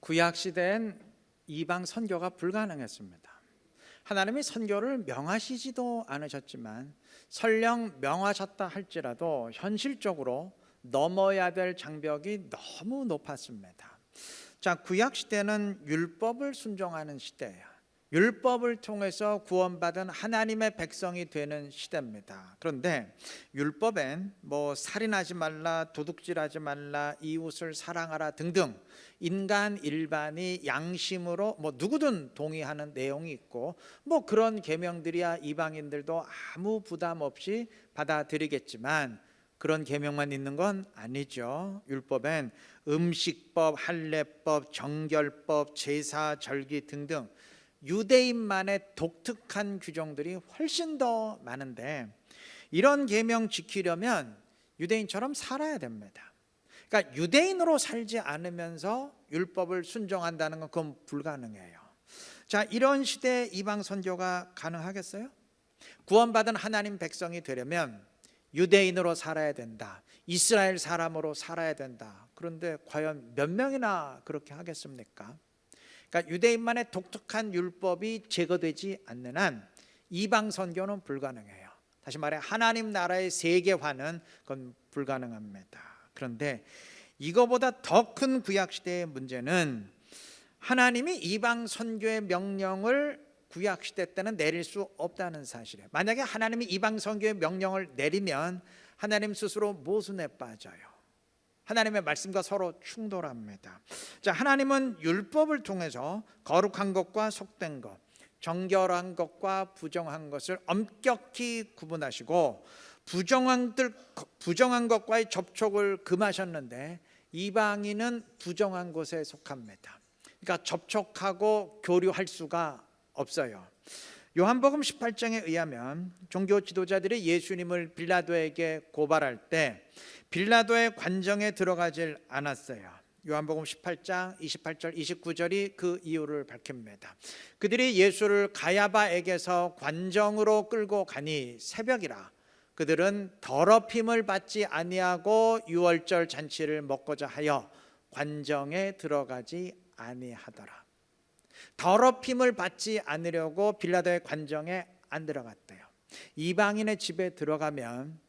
구약 시대엔 이방 선교가 불가능했습니다. 하나님이 선교를 명하시지도 않으셨지만 설령 명하셨다 할지라도 현실적으로 넘어야 될 장벽이 너무 높았습니다. 자, 구약 시대는 율법을 순종하는 시대예요. 율법을 통해서 구원받은 하나님의 백성이 되는 시대입니다. 그런데 율법엔 살인하지 말라, 도둑질하지 말라, 이웃을 사랑하라 등등 인간 일반이 양심으로 누구든 동의하는 내용이 있고 그런 계명들이야 이방인들도 아무 부담 없이 받아들이겠지만 그런 계명만 있는 건 아니죠. 율법엔 음식법, 할례법, 정결법, 제사, 절기 등등 유대인만의 독특한 규정들이 훨씬 더 많은데 이런 계명 지키려면 유대인처럼 살아야 됩니다. 그러니까 유대인으로 살지 않으면서 율법을 순종한다는 건 그건 불가능해요. 자, 이런 시대에 이방 선교가 가능하겠어요? 구원받은 하나님 백성이 되려면 유대인으로 살아야 된다. 이스라엘 사람으로 살아야 된다. 그런데 과연 몇 명이나 그렇게 하겠습니까? 그러니까 유대인만의 독특한 율법이 제거되지 않는 한 이방 선교는 불가능해요. 다시 말해 하나님 나라의 세계화는 그건 불가능합니다. 그런데 이거보다 더 큰 구약 시대의 문제는 하나님이 이방 선교의 명령을 구약 시대 때는 내릴 수 없다는 사실이에요. 만약에 하나님이 이방 선교의 명령을 내리면 하나님 스스로 모순에 빠져요. 하나님의 말씀과 서로 충돌합니다. 자, 하나님은 율법을 통해서 거룩한 것과 속된 것, 정결한 것과 부정한 것을 엄격히 구분하시고 부정한 것과의 접촉을 금하셨는데 이방인은 부정한 것에 속합니다. 그러니까 접촉하고 교류할 수가 없어요. 요한복음 18장에 의하면 종교 지도자들이 예수님을 빌라도에게 고발할 때 빌라도의 관정에 들어가질 않았어요. 요한복음 18장 28절 29절이 그 이유를 밝힙니다. 그들이 예수를 가야바에게서 관정으로 끌고 가니 새벽이라 그들은 더럽힘을 받지 아니하고 유월절 잔치를 먹고자 하여 관정에 들어가지 아니하더라. 더럽힘을 받지 않으려고 빌라도의 관정에 안 들어갔대요. 이방인의 집에 들어가면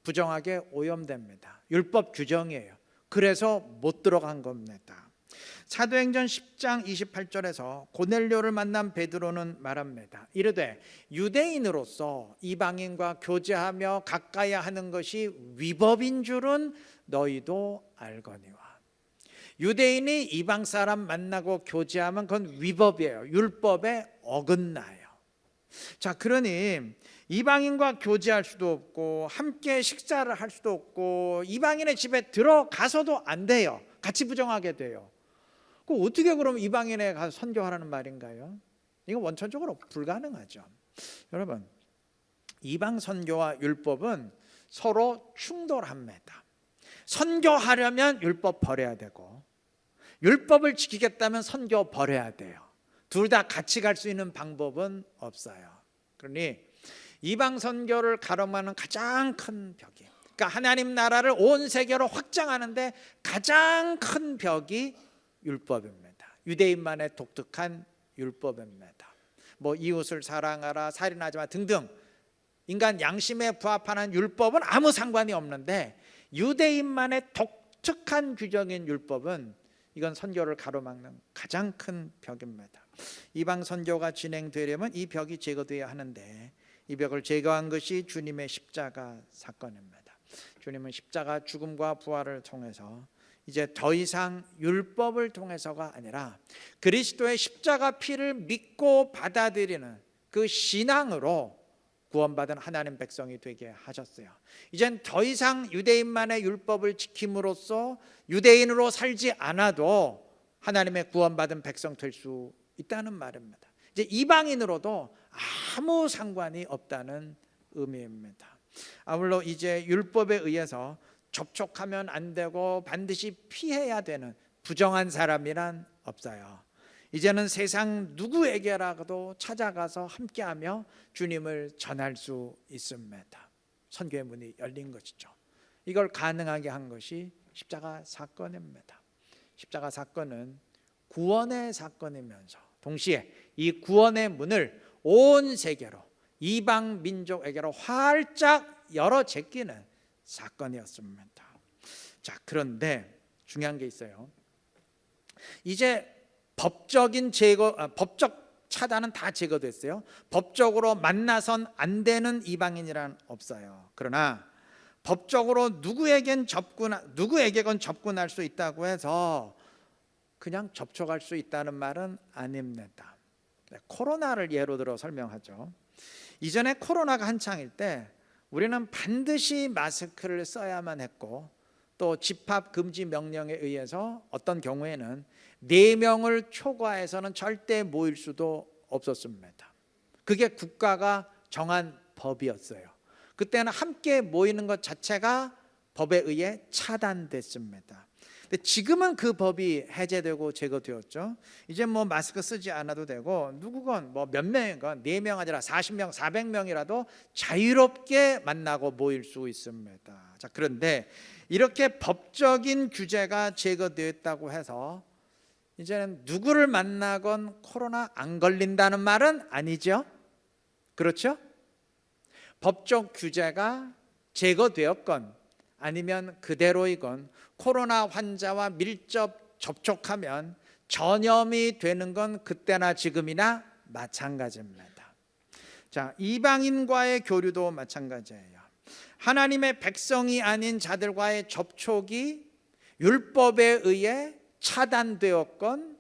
부정하게 오염됩니다. 율법 규정이에요. 그래서 못 들어간 겁니다. 사도행전 10장 28절에서 고넬료를 만난 베드로는 말합니다. 이르되 유대인으로서 이방인과 교제하며 가까이 하는 것이 위법인 줄은 너희도 알거니와. 유대인이 이방 사람 만나고 교제하면 그건 위법이에요. 율법에 어긋나요. 자, 그러니 이방인과 교제할 수도 없고 함께 식사를 할 수도 없고 이방인의 집에 들어가서도 안 돼요. 같이 부정하게 돼요. 어떻게 그럼 이방인에 가서 선교하라는 말인가요? 이거 원천적으로 불가능하죠. 여러분, 이방 선교와 율법은 서로 충돌합니다. 선교하려면 율법 버려야 되고 율법을 지키겠다면 선교 버려야 돼요. 둘 다 같이 갈 수 있는 방법은 없어요. 그러니 이방 선교를 가로막는 가장 큰 벽이, 그러니까 하나님 나라를 온 세계로 확장하는데 가장 큰 벽이 율법입니다. 유대인만의 독특한 율법입니다. 이웃을 사랑하라, 살인하지 마 등등 인간 양심에 부합하는 율법은 아무 상관이 없는데 유대인만의 독특한 규정인 율법은 이건 선교를 가로막는 가장 큰 벽입니다. 이방 선교가 진행되려면 이 벽이 제거되어야 하는데 이 벽을 제거한 것이 주님의 십자가 사건입니다. 주님은 십자가 죽음과 부활을 통해서 이제 더 이상 율법을 통해서가 아니라 그리스도의 십자가 피를 믿고 받아들이는 그 신앙으로 구원받은 하나님 백성이 되게 하셨어요. 이젠 더 이상 유대인만의 율법을 지킴으로써 유대인으로 살지 않아도 하나님의 구원받은 백성 될 수 있다는 말입니다. 이제 이방인으로도 아무 상관이 없다는 의미입니다. 아울러 이제 율법에 의해서 접촉하면 안 되고 반드시 피해야 되는 부정한 사람이란 없어요. 이제는 세상 누구에게라도 찾아가서 함께하며 주님을 전할 수 있습니다. 선교의 문이 열린 것이죠. 이걸 가능하게 한 것이 십자가 사건입니다. 십자가 사건은 구원의 사건이면서 동시에 이 구원의 문을 온 세계로, 이방 민족에게로 활짝 열어 제끼는 사건이었습니다. 자, 그런데 중요한 게 있어요. 이제 법적인 법적 차단은 다 제거됐어요. 법적으로 만나선 안 되는 이방인이란 없어요. 그러나 법적으로 누구에겐 접근할 수 있다고 해서 그냥 접촉할 수 있다는 말은 아닙니다. 코로나를 예로 들어 설명하죠. 이전에 코로나가 한창일 때 우리는 반드시 마스크를 써야만 했고, 또 집합 금지 명령에 의해서 어떤 경우에는 4명을 초과해서는 절대 모일 수도 없었습니다. 그게 국가가 정한 법이었어요. 그때는 함께 모이는 것 자체가 법에 의해 차단됐습니다. 근데 지금은 그 법이 해제되고 제거되었죠. 이제 뭐 마스크 쓰지 않아도 되고, 누구건 뭐 몇 명이건 4명 아니라 40명, 400명이라도 자유롭게 만나고 모일 수 있습니다. 자, 그런데 이렇게 법적인 규제가 제거되었다고 해서 이제는 누구를 만나건 코로나 안 걸린다는 말은 아니죠. 그렇죠? 법적 규제가 제거되었건 아니면 그대로이건 코로나 환자와 밀접 접촉하면 전염이 되는 건 그때나 지금이나 마찬가지입니다. 자, 이방인과의 교류도 마찬가지예요. 하나님의 백성이 아닌 자들과의 접촉이 율법에 의해 차단되었건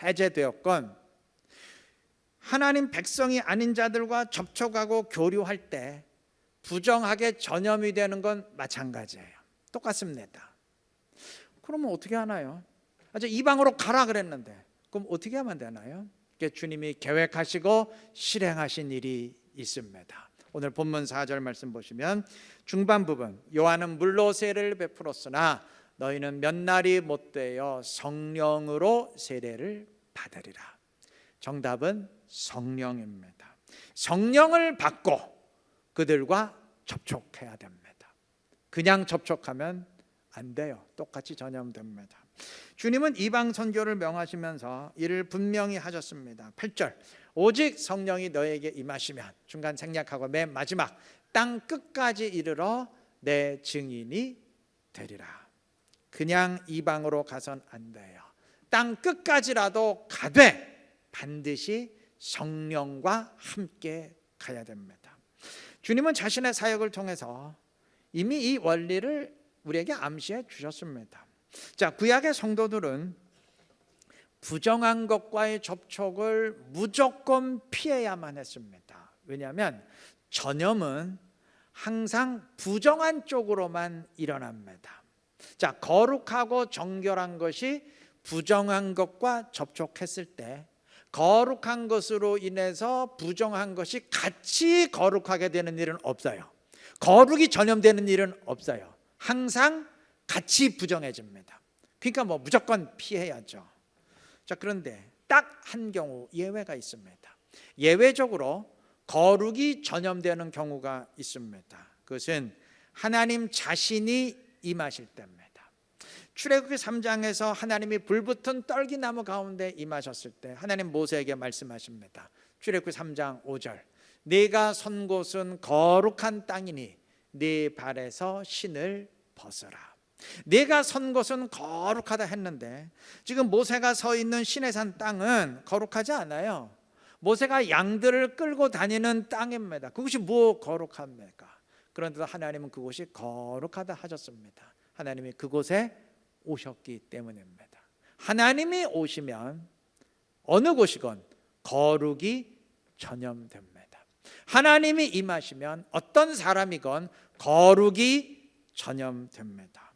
해제되었건, 하나님 백성이 아닌 자들과 접촉하고 교류할 때 부정하게 전염이 되는 건 마찬가지예요. 똑같습니다. 그러면 어떻게 하나요? 아주 이방으로 가라 그랬는데 그럼 어떻게 하면 되나요? 주님이 계획하시고 실행하신 일이 있습니다. 오늘 본문 4절 말씀 보시면 중반 부분, 요한은 물로 세례를 베풀었으나 너희는 몇 날이 못되어 성령으로 세례를 받으리라. 정답은 성령입니다. 성령을 받고 그들과 접촉해야 됩니다. 그냥 접촉하면 안 돼요. 똑같이 전염됩니다. 주님은 이방 선교를 명하시면서 이를 분명히 하셨습니다. 8절, 오직 성령이 너에게 임하시면, 중간 생략하고 맨 마지막, 땅 끝까지 이르러 내 증인이 되리라. 그냥 이방으로 가선 안 돼요. 땅 끝까지라도 가되 반드시 성령과 함께 가야 됩니다. 주님은 자신의 사역을 통해서 이미 이 원리를 우리에게 암시해 주셨습니다. 자, 구약의 성도들은 부정한 것과의 접촉을 무조건 피해야만 했습니다. 왜냐하면 전염은 항상 부정한 쪽으로만 일어납니다. 자, 거룩하고 정결한 것이 부정한 것과 접촉했을 때 거룩한 것으로 인해서 부정한 것이 같이 거룩하게 되는 일은 없어요. 거룩이 전염되는 일은 없어요. 항상 같이 부정해집니다. 그러니까 뭐 무조건 피해야죠. 자, 그런데 딱 한 경우 예외가 있습니다. 예외적으로 거룩이 전염되는 경우가 있습니다. 그것은 하나님 자신이 임하실 때입니다. 출애굽기 3장에서 하나님이 불붙은 떨기나무 가운데 임하셨을 때 하나님 모세에게 말씀하십니다. 출애굽기 3장 5절, 네가 선 곳은 거룩한 땅이니 네 발에서 신을 벗어라. 네가 선 곳은 거룩하다 했는데 지금 모세가 서 있는 시내산 땅은 거룩하지 않아요. 모세가 양들을 끌고 다니는 땅입니다. 그것이 뭐 거룩합니까? 그런데도 하나님은 그곳이 거룩하다 하셨습니다. 하나님이 그곳에 오셨기 때문입니다. 하나님이 오시면 어느 곳이건 거룩이 전염됩니다. 하나님이 임하시면 어떤 사람이건 거룩이 전염됩니다.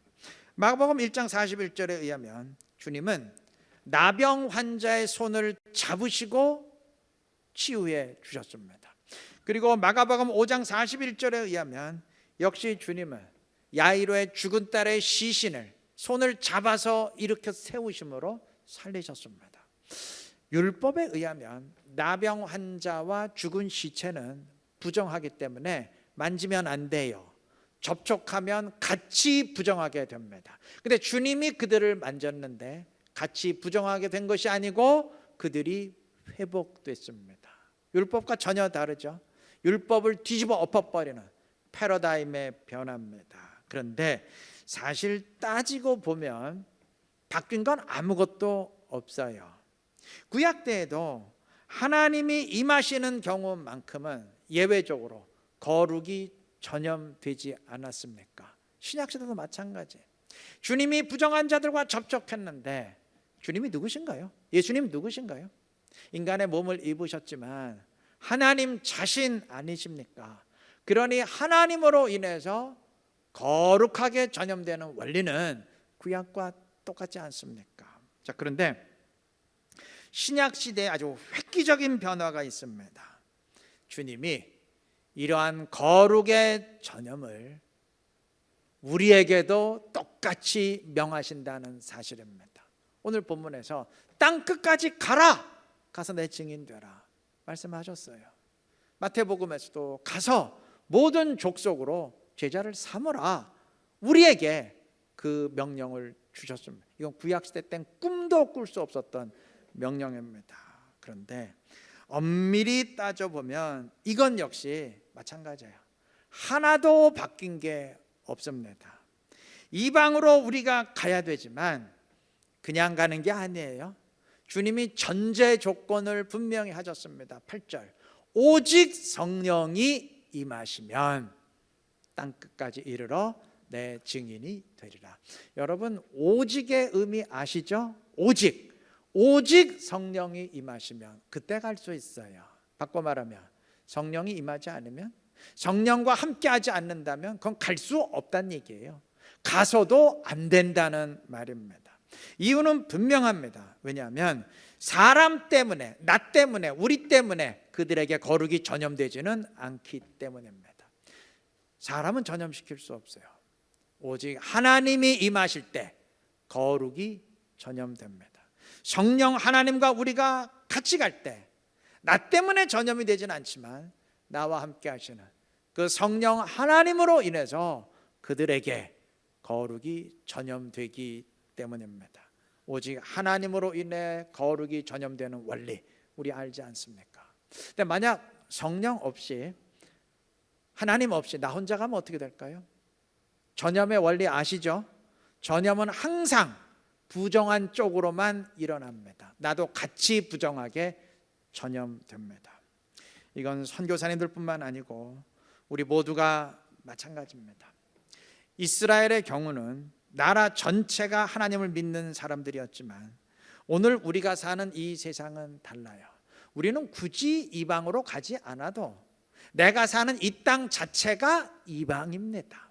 마가복음 1장 41절에 의하면 주님은 나병 환자의 손을 잡으시고 치유해 주셨습니다. 그리고 마가복음 5장 41절에 의하면 역시 주님은 야이로의 죽은 딸의 시신을 손을 잡아서 일으켜 세우심으로 살리셨습니다. 율법에 의하면 나병 환자와 죽은 시체는 부정하기 때문에 만지면 안 돼요. 접촉하면 같이 부정하게 됩니다. 근데 주님이 그들을 만졌는데 같이 부정하게 된 것이 아니고 그들이 회복됐습니다. 율법과 전혀 다르죠. 율법을 뒤집어 엎어버리는 패러다임의 변화입니다. 그런데 사실 따지고 보면 바뀐 건 아무것도 없어요. 구약 때에도 하나님이 임하시는 경우만큼은 예외적으로 거룩이 전염되지 않았습니까? 신약 시대도 마찬가지. 주님이 부정한 자들과 접촉했는데 주님이 누구신가요? 예수님 누구신가요? 인간의 몸을 입으셨지만 하나님 자신 아니십니까? 그러니 하나님으로 인해서 거룩하게 전염되는 원리는 구약과 똑같지 않습니까? 자, 그런데 신약 시대에 아주 획기적인 변화가 있습니다. 주님이 이러한 거룩의 전염을 우리에게도 똑같이 명하신다는 사실입니다. 오늘 본문에서 땅 끝까지 가라, 가서 내 증인 되라 말씀하셨어요. 마태복음에서도 가서 모든 족속으로 제자를 삼으라, 우리에게 그 명령을 주셨습니다. 이건 구약시대 땐 꿈도 꿀 수 없었던 명령입니다. 그런데 엄밀히 따져보면 이건 역시 마찬가지예요. 하나도 바뀐 게 없습니다. 이방으로 우리가 가야 되지만 그냥 가는 게 아니에요. 주님이 전제 조건을 분명히 하셨습니다. 8절, 오직 성령이 임하시면 땅 끝까지 이르러 내 증인이 되리라. 여러분, 오직의 의미 아시죠? 오직 성령이 임하시면 그때 갈 수 있어요. 바꿔 말하면 성령이 임하지 않으면, 성령과 함께하지 않는다면 그건 갈 수 없다는 얘기예요. 가서도 안 된다는 말입니다. 이유는 분명합니다. 왜냐하면 사람 때문에, 나 때문에, 우리 때문에 그들에게 거룩이 전염되지는 않기 때문입니다. 사람은 전염시킬 수 없어요. 오직 하나님이 임하실 때 거룩이 전염됩니다. 성령 하나님과 우리가 같이 갈 때 나 때문에 전염이 되지는 않지만 나와 함께 하시는 그 성령 하나님으로 인해서 그들에게 거룩이 전염되기 때문입니다. 오직 하나님으로 인해 거룩이 전염되는 원리 우리 알지 않습니까? 근데 만약 성령 없이, 하나님 없이 나 혼자 가면 어떻게 될까요? 전염의 원리 아시죠? 전염은 항상 부정한 쪽으로만 일어납니다. 나도 같이 부정하게 전염됩니다. 이건 선교사님들뿐만 아니고 우리 모두가 마찬가지입니다. 이스라엘의 경우는 나라 전체가 하나님을 믿는 사람들이었지만 오늘 우리가 사는 이 세상은 달라요. 우리는 굳이 이방으로 가지 않아도 내가 사는 이 땅 자체가 이방입니다.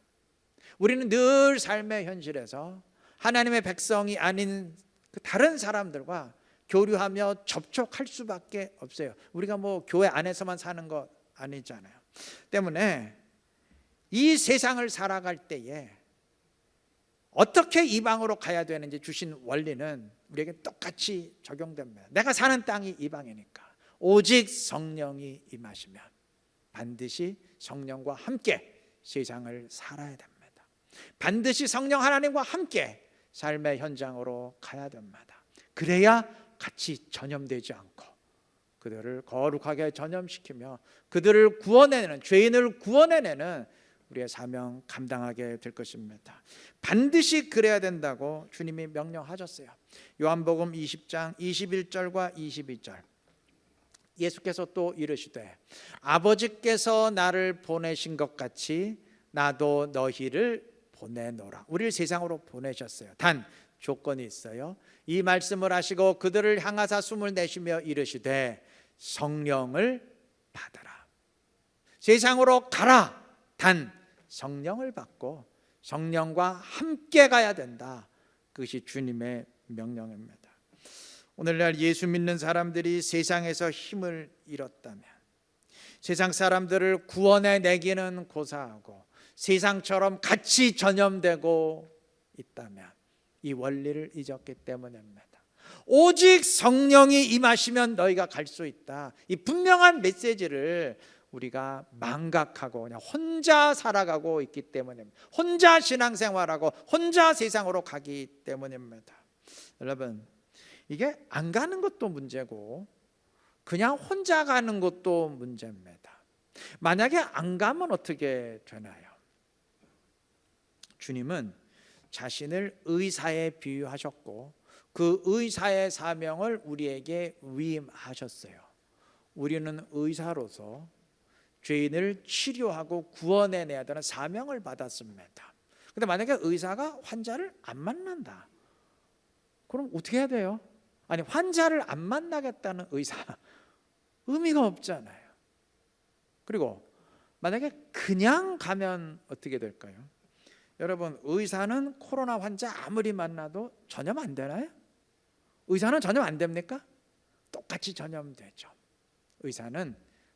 우리는 늘 삶의 현실에서 하나님의 백성이 아닌 다른 사람들과 교류하며 접촉할 수밖에 없어요. 우리가 뭐 교회 안에서만 사는 거 아니잖아요. 때문에 이 세상을 살아갈 때에 어떻게 이방으로 가야 되는지 주신 원리는 우리에게 똑같이 적용됩니다. 내가 사는 땅이 이방이니까 오직 성령이 임하시면 반드시 성령과 함께 세상을 살아야 됩니다. 반드시 성령 하나님과 함께 삶의 현장으로 가야 됩니다. 그래야 같이 전염되지 않고 그들을 거룩하게 전염시키며 그들을 구원해내는, 죄인을 구원해내는 우리의 사명 감당하게 될 것입니다. 반드시 그래야 된다고 주님이 명령하셨어요. 요한복음 20장 21절과 22절 예수께서 또 이르시되 아버지께서 나를 보내신 것 같이 나도 너희를 보내노라. 우리를 세상으로 보내셨어요. 단 조건이 있어요. 이 말씀을 하시고 그들을 향하사 숨을 내쉬며 이르시되 성령을 받아라. 세상으로 가라. 단 성령을 받고 성령과 함께 가야 된다. 그것이 주님의 명령입니다. 오늘날 예수 믿는 사람들이 세상에서 힘을 잃었다면, 세상 사람들을 구원해 내기는 고사하고 세상처럼 같이 전염되고 있다면 이 원리를 잊었기 때문입니다. 오직 성령이 임하시면 너희가 갈 수 있다. 이 분명한 메시지를 우리가 망각하고 그냥 혼자 살아가고 있기 때문입니다. 혼자 신앙생활하고 혼자 세상으로 가기 때문입니다. 여러분, 이게 안 가는 것도 문제고 그냥 혼자 가는 것도 문제입니다. 만약에 안 가면 어떻게 되나요? 주님은 자신을 의사에 비유하셨고 그 의사의 사명을 우리에게 위임하셨어요. 우리는 의사로서 죄인을 치료하고 구원해내야 되는 사명을 받았습니다. 근데 만약에 의사가 환자를 안 만난다, 그럼 어떻게 해야 돼요? 아니, 환자를 안 만나겠다는 의사 의미가 없잖아요. 그리고 만약에 그냥 가면 어떻게 될까요? 여러분, 의사는 코로나 환자 아무리 만나도 전염 안 되나요? 의사는 전염 안 됩니까? 똑같이 전염되죠. 의사는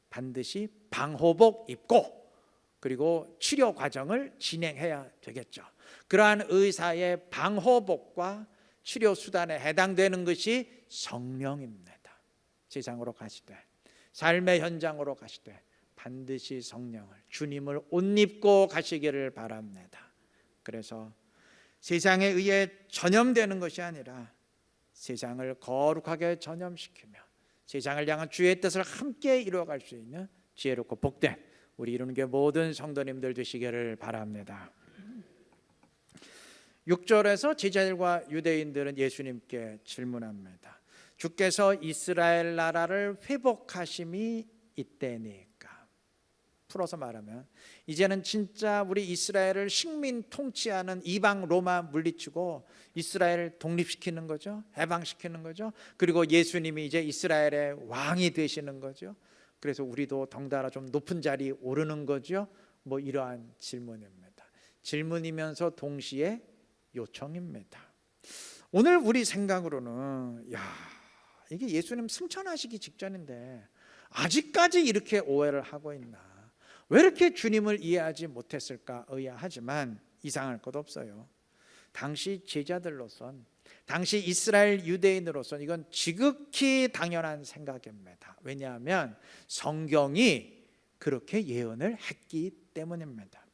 반드시 방호복 입고 그리고 치료 과정을 진행해야 되겠죠. 그러한 의사의 방호복과 치료 수단에 해당되는 것이 성령입니다. 세상으로 가시되 삶의 현장으로 가시되 반드시 성령을, 주님을 옷 입고 가시기를 바랍니다. 그래서 세상에 의해 전염되는 것이 아니라 세상을 거룩하게 전염시키며 세상을 향한 주의 뜻을 함께 이루어갈 수 있는 지혜롭고 복된 우리 이룬교회 모든 성도님들 되시기를 바랍니다. 6절에서 제자들과 유대인들은 예수님께 질문합니다. 주께서 이스라엘 나라를 회복하심이 이때니까. 풀어서 말하면 이제는 진짜 우리 이스라엘을 식민 통치하는 이방 로마 물리치고 이스라엘을 독립시키는 거죠. 해방시키는 거죠. 그리고 예수님이 이제 이스라엘의 왕이 되시는 거죠. 그래서 우리도 덩달아 좀 높은 자리에 오르는 거죠. 뭐 이러한 질문입니다. 질문이면서 동시에 요청입니다. 오늘 우리 생각으로는 이게 예수님 승천하시기 직전인데 아직까지 이렇게 오해를 하고 있나, 왜 이렇게 주님을 이해하지 못했을까 의아하지만 이상할 것 없어요. 당시 제자들로선, 당시 이스라엘 유대인으로선 이건 지극히 당연한 생각입니다. 왜냐하면 성경이 그렇게 예언을 했기 때문입니다.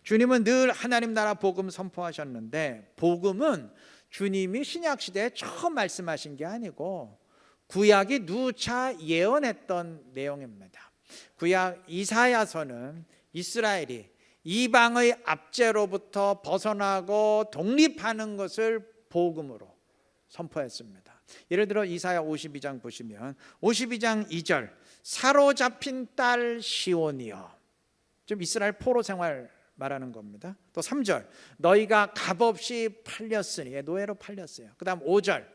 주님은 늘 하나님 나라 복음 선포하셨는데, 복음은 주님이 신약 시대에 처음 말씀하신 게 아니고 구약이 누차 예언했던 내용입니다. 구약 이사야서는 이스라엘이 이방의 압제로부터 벗어나고 독립하는 것을 복음으로 선포했습니다. 예를 들어 이사야 52장 보시면 52장 2절, 사로잡힌 딸 시온이여, 좀 이스라엘 포로 생활 말하는 겁니다. 또 3절, 너희가 값없이 팔렸으니, 노예로 팔렸어요. 그 다음 5절,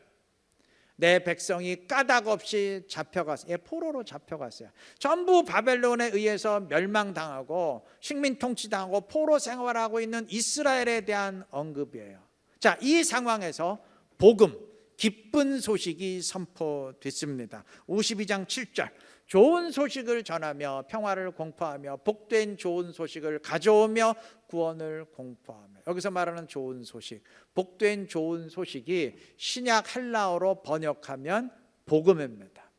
내 백성이 까닭없이 잡혀갔어요. 포로로 잡혀갔어요. 전부 바벨론에 의해서 멸망당하고 식민 통치당하고 포로 생활하고 있는 이스라엘에 대한 언급이에요. 자, 이 상황에서 복음, 기쁜 소식이 선포됐습니다. 52장 7절, 좋은 소식을 전하며 평화를 공포하며 복된 좋은 소식을 가져오며 구원을 공포하며. 여기서 말하는 좋은 소식, 복된 좋은 소식이 신약 헬라어로 번역하면 복음입니다.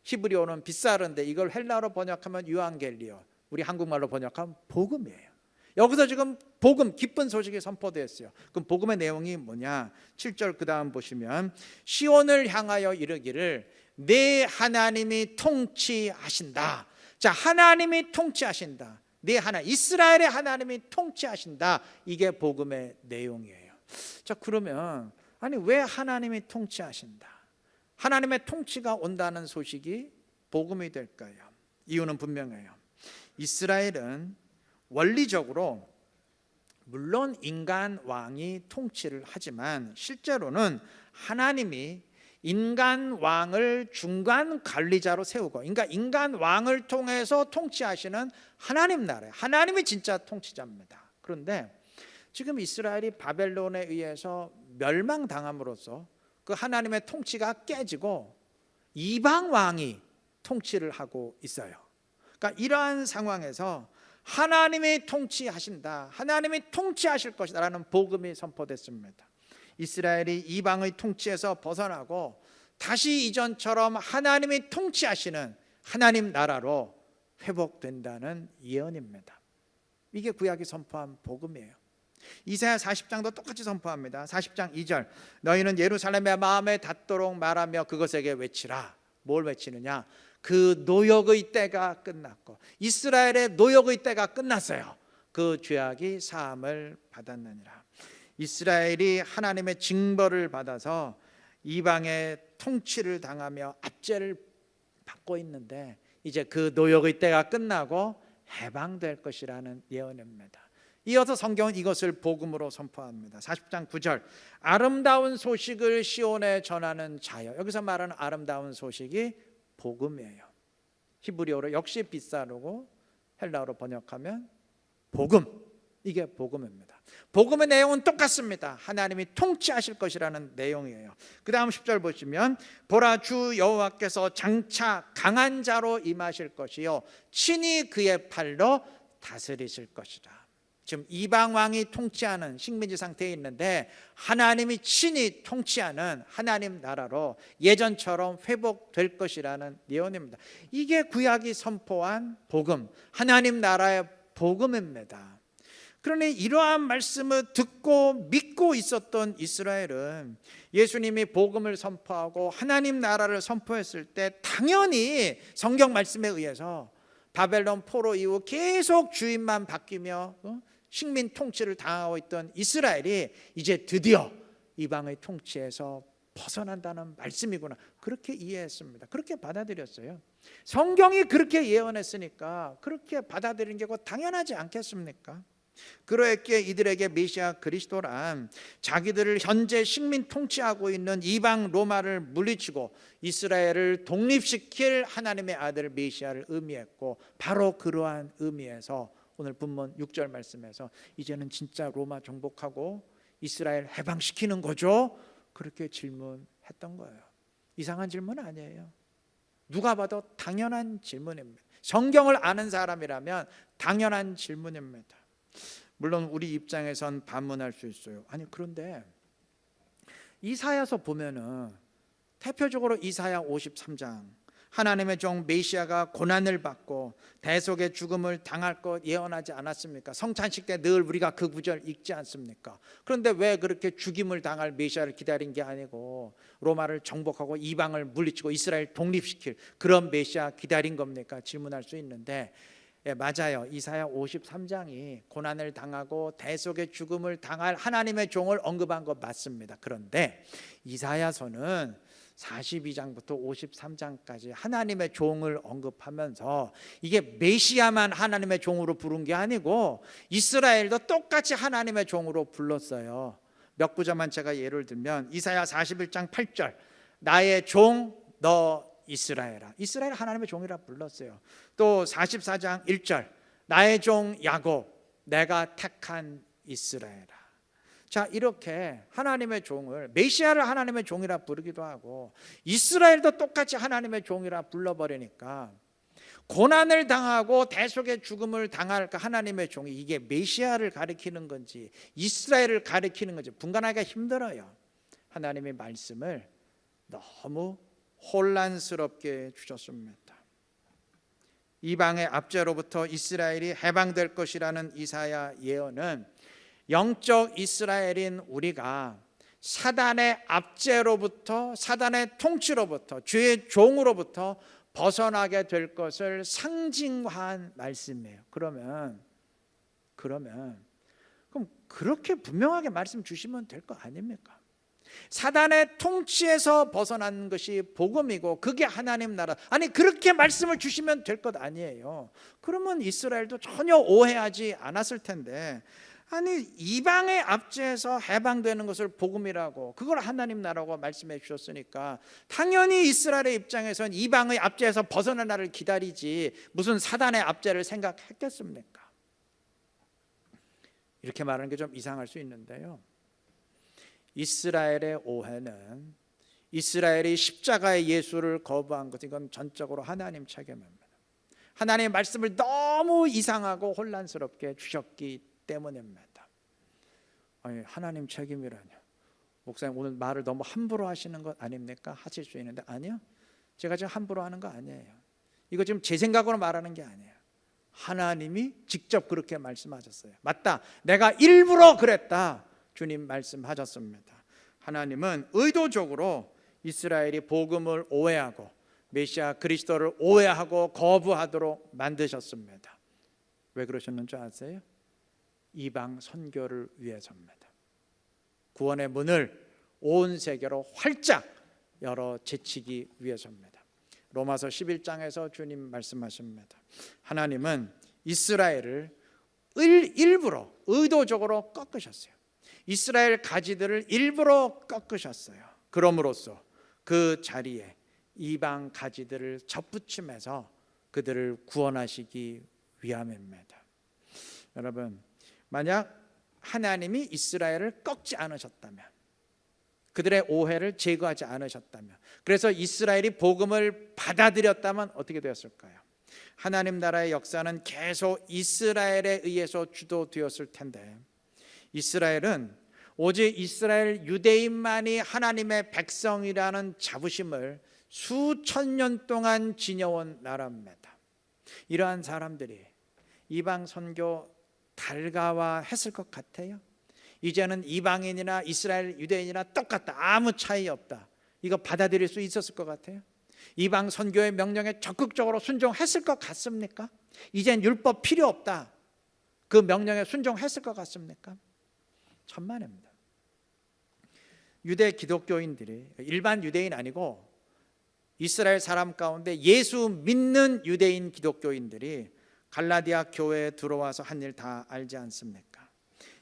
히브리어는 빗사른데 이걸 헬라어로 번역하면 유앙겔리오, 우리 한국말로 번역하면 복음이에요. 여기서 지금 복음, 기쁜 소식이 선포되었어요. 그럼 복음의 내용이 뭐냐? 7절 그 다음 보시면 시온을 향하여 이르기를 내 하나님이 통치하신다. 자, 하나님이 통치하신다. 내 하나님, 이스라엘의 하나님이 통치하신다. 이게 복음의 내용이에요. 자, 그러면 아니 왜 하나님이 통치하신다, 하나님의 통치가 온다는 소식이 복음이 될까요? 이유는 분명해요. 이스라엘은 원리적으로 물론 인간 왕이 통치를 하지만 실제로는 하나님이 인간 왕을 중간 관리자로 세우고, 그러니까 인간 왕을 통해서 통치하시는 하나님 나라예요. 하나님이 진짜 통치자입니다. 그런데 지금 이스라엘이 바벨론에 의해서 멸망당함으로써 그 하나님의 통치가 깨지고 이방 왕이 통치를 하고 있어요. 그러니까 이러한 상황에서 하나님이 통치하신다, 하나님이 통치하실 것이다라는 복음이 선포됐습니다. 이스라엘이 이방의 통치에서 벗어나고 다시 이전처럼 하나님이 통치하시는 하나님 나라로 회복된다는 예언입니다. 이게 구약이 선포한 복음이에요. 이사야 40장도 똑같이 선포합니다. 40장 2절, 너희는 예루살렘의 마음에 닿도록 말하며 그것에게 외치라. 뭘 외치느냐? 그 노역의 때가 끝났고, 이스라엘의 노역의 때가 끝났어요. 그 죄악이 사함을 받았느니라. 이스라엘이 하나님의 징벌을 받아서 이방의 통치를 당하며 압제를 받고 있는데, 이제 그 노역의 때가 끝나고 해방될 것이라는 예언입니다. 이어서 성경은 이것을 복음으로 선포합니다. 40장 9절, 아름다운 소식을 시온에 전하는 자여. 여기서 말하는 아름다운 소식이 복음이에요. 히브리어로 역시 빗사르고 헬라어로 번역하면 복음, 이게 복음입니다. 복음의 내용은 똑같습니다. 하나님이 통치하실 것이라는 내용이에요. 그 다음 10절 보시면, 보라, 주 여호와께서 장차 강한 자로 임하실 것이요 친히 그의 팔로 다스리실 것이다. 지금 이방 왕이 통치하는 식민지 상태에 있는데, 하나님이 친히 통치하는 하나님 나라로 예전처럼 회복될 것이라는 예언입니다. 이게 구약이 선포한 복음, 하나님 나라의 복음입니다. 그러니 이러한 말씀을 듣고 믿고 있었던 이스라엘은 예수님이 복음을 선포하고 하나님 나라를 선포했을 때 당연히 성경 말씀에 의해서 바벨론 포로 이후 계속 주인만 바뀌며 식민 통치를 당하고 있던 이스라엘이 이제 드디어 이방의 통치에서 벗어난다는 말씀이구나, 그렇게 이해했습니다. 그렇게 받아들였어요. 성경이 그렇게 예언했으니까 그렇게 받아들이는 게 곧 당연하지 않겠습니까? 그러했기에 이들에게 메시아 그리스도란 자기들을 현재 식민 통치하고 있는 이방 로마를 물리치고 이스라엘을 독립시킬 하나님의 아들 메시아를 의미했고, 바로 그러한 의미에서 오늘 본문 6절 말씀에서 이제는 진짜 로마 정복하고 이스라엘 해방시키는 거죠? 그렇게 질문했던 거예요. 이상한 질문 아니에요. 누가 봐도 당연한 질문입니다. 성경을 아는 사람이라면 당연한 질문입니다. 물론 우리 입장에선 반문할 수 있어요. 아니, 그런데 이사야서 보면은 대표적으로 이사야 53장, 하나님의 종 메시아가 고난을 받고 대속의 죽음을 당할 것 예언하지 않았습니까? 성찬식 때 늘 우리가 그 구절 읽지 않습니까? 그런데 왜 그렇게 죽임을 당할 메시아를 기다린 게 아니고 로마를 정복하고 이방을 물리치고 이스라엘 독립시킬 그런 메시아 기다린 겁니까? 질문할 수 있는데, 예, 맞아요. 이사야 53장이 고난을 당하고 대속의 죽음을 당할 하나님의 종을 언급한 것 맞습니다. 그런데 이사야서는 42장부터 53장까지 하나님의 종을 언급하면서 이게 메시아만 하나님의 종으로 부른 게 아니고 이스라엘도 똑같이 하나님의 종으로 불렀어요. 몇 구절만 제가 예를 들면, 이사야 41장 8절, 나의 종 너 이스라엘아. 이스라엘 하나님의 종이라 불렀어요. 또 44장 1절, 나의 종 야곱, 내가 택한 이스라엘아. 자, 이렇게 하나님의 종을, 메시아를 하나님의 종이라 부르기도 하고 이스라엘도 똑같이 하나님의 종이라 불러버리니까 고난을 당하고 대속의 죽음을 당할 하나님의 종이 이게 메시아를 가리키는 건지 이스라엘을 가리키는 건지 분간하기가 힘들어요. 하나님의 말씀을 너무 혼란스럽게 주셨습니다. 이방의 압제로부터 이스라엘이 해방될 것이라는 이사야 예언은 영적 이스라엘인 우리가 사단의 압제로부터, 사단의 통치로부터, 죄의 종으로부터 벗어나게 될 것을 상징화한 말씀이에요. 그럼 그렇게 분명하게 말씀 주시면 될 거 아닙니까? 사단의 통치에서 벗어난 것이 복음이고 그게 하나님 나라. 아니, 그렇게 말씀을 주시면 될 것 아니에요. 그러면 이스라엘도 전혀 오해하지 않았을 텐데, 아니, 이방의 압제에서 해방되는 것을 복음이라고, 그걸 하나님 나라고 말씀해 주셨으니까 당연히 이스라엘의 입장에선 이방의 압제에서 벗어난 날을 기다리지 무슨 사단의 압제를 생각했겠습니까? 이렇게 말하는 게 좀 이상할 수 있는데요, 이스라엘의 오해는 이스라엘이 십자가의 예수를 거부한 것, 이건 전적으로 하나님 책임입니다. 하나님의 말씀을 너무 이상하고 혼란스럽게 주셨기 때문입니다. 아니, 하나님 책임이라뇨. 목사님 오늘 말을 너무 함부로 하시는 것 아닙니까? 하실 수 있는데, 아니요, 제가 지금 함부로 하는 거 아니에요. 이거 지금 제 생각으로 말하는 게 아니에요. 하나님이 직접 그렇게 말씀하셨어요. 맞다, 내가 일부러 그랬다, 주님 말씀하셨습니다. 하나님은 의도적으로 이스라엘이 복음을 오해하고 메시아 그리스도를 오해하고 거부하도록 만드셨습니다. 왜 그러셨는 줄 아세요? 이방 선교를 위해서입니다. 구원의 문을 온 세계로 활짝 열어 제치기 위해서입니다. 로마서 11장에서 주님 말씀하십니다. 하나님은 이스라엘을 일부러 의도적으로 꺾으셨어요. 이스라엘 가지들을 일부러 꺾으셨어요. 그럼으로써 그 자리에 이방 가지들을 접붙이면서 그들을 구원하시기 위함입니다. 여러분, 만약 하나님이 이스라엘을 꺾지 않으셨다면, 그들의 오해를 제거하지 않으셨다면, 그래서 이스라엘이 복음을 받아들였다면 어떻게 되었을까요? 하나님 나라의 역사는 계속 이스라엘에 의해서 주도되었을 텐데, 이스라엘은 오직 이스라엘 유대인만이 하나님의 백성이라는 자부심을 수천 년 동안 지녀온 나라입니다. 이러한 사람들이 이방 선교 달가워했을 것 같아요? 이제는 이방인이나 이스라엘 유대인이나 똑같다, 아무 차이 없다, 이거 받아들일 수 있었을 것 같아요? 이방 선교의 명령에 적극적으로 순종했을 것 같습니까? 이젠 율법 필요 없다, 그 명령에 순종했을 것 같습니까? 천만입니다. 유대 기독교인들이, 일반 유대인 아니고 이스라엘 사람 가운데 예수 믿는 유대인 기독교인들이 갈라디아 교회에 들어와서 한 일 다 알지 않습니까?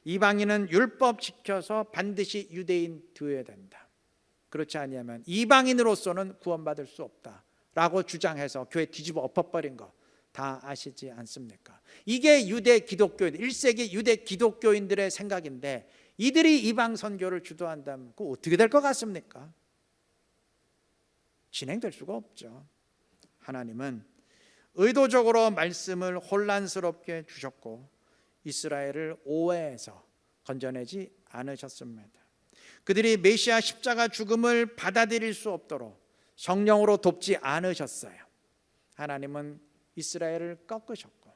이방인은 율법 지켜서 반드시 유대인 되어야 된다, 그렇지 아니하면 이방인으로서는 구원받을 수 없다라고 주장해서 교회 뒤집어 엎어버린 거 다 아시지 않습니까? 이게 유대 기독교인, 1세기 유대 기독교인들의 생각인데, 이들이 이방 선교를 주도한다면 그거 어떻게 될 것 같습니까? 진행될 수가 없죠. 하나님은 의도적으로 말씀을 혼란스럽게 주셨고 이스라엘을 오해해서 건져내지 않으셨습니다. 그들이 메시아 십자가 죽음을 받아들일 수 없도록 성령으로 돕지 않으셨어요. 하나님은 이스라엘을 꺾으셨고,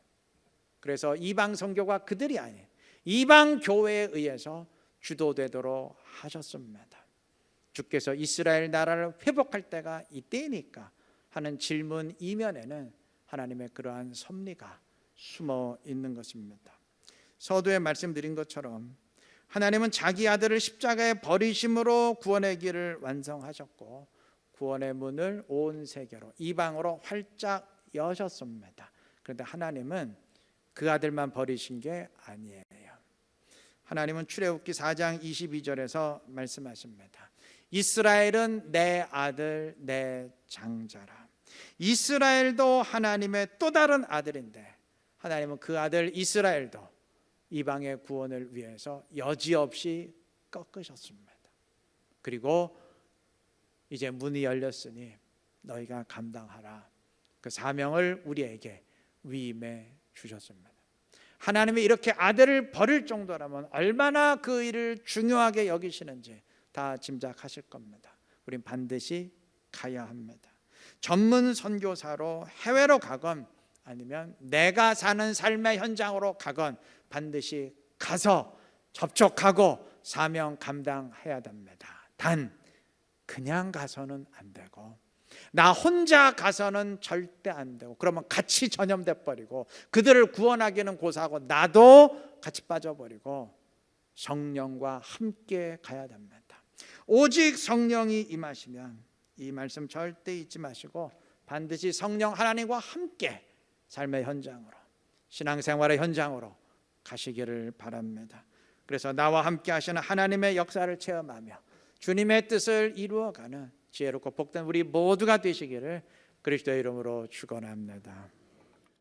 그래서 이방 선교가 그들이 아닌 이방 교회에 의해서 주도되도록 하셨습니다. 주께서 이스라엘 나라를 회복할 때가 이때이니까 하는 질문 이면에는 하나님의 그러한 섭리가 숨어 있는 것입니다. 서두에 말씀드린 것처럼 하나님은 자기 아들을 십자가에 버리심으로 구원의 길을 완성하셨고 구원의 문을 온 세계로, 이방으로 활짝 여셨습니다. 그런데 하나님은 그 아들만 버리신 게 아니에요. 하나님은 출애굽기 4장 22절에서 말씀하십니다. 이스라엘은 내 아들 내 장자라. 이스라엘도 하나님의 또 다른 아들인데 하나님은 그 아들 이스라엘도 이방의 구원을 위해서 여지없이 꺾으셨습니다. 그리고 이제 문이 열렸으니 너희가 감당하라, 그 사명을 우리에게 위임해 주셨습니다. 하나님이 이렇게 아들을 버릴 정도라면 얼마나 그 일을 중요하게 여기시는지 다 짐작하실 겁니다. 우린 반드시 가야 합니다. 전문 선교사로 해외로 가건 아니면 내가 사는 삶의 현장으로 가건 반드시 가서 접촉하고 사명 감당해야 됩니다. 단 그냥 가서는 안 되고, 나 혼자 가서는 절대 안 되고, 그러면 같이 전염돼 버리고 그들을 구원하기는 고사하고 나도 같이 빠져버리고 성령과 함께 가야 됩니다. 오직 성령이 임하시면, 이 말씀 절대 잊지 마시고 반드시 성령 하나님과 함께 삶의 현장으로, 신앙생활의 현장으로 가시기를 바랍니다. 그래서 나와 함께 하시는 하나님의 역사를 체험하며 주님의 뜻을 이루어가는 지혜롭고 복된 우리 모두가 되시기를 그리스도의 이름으로 축원합니다.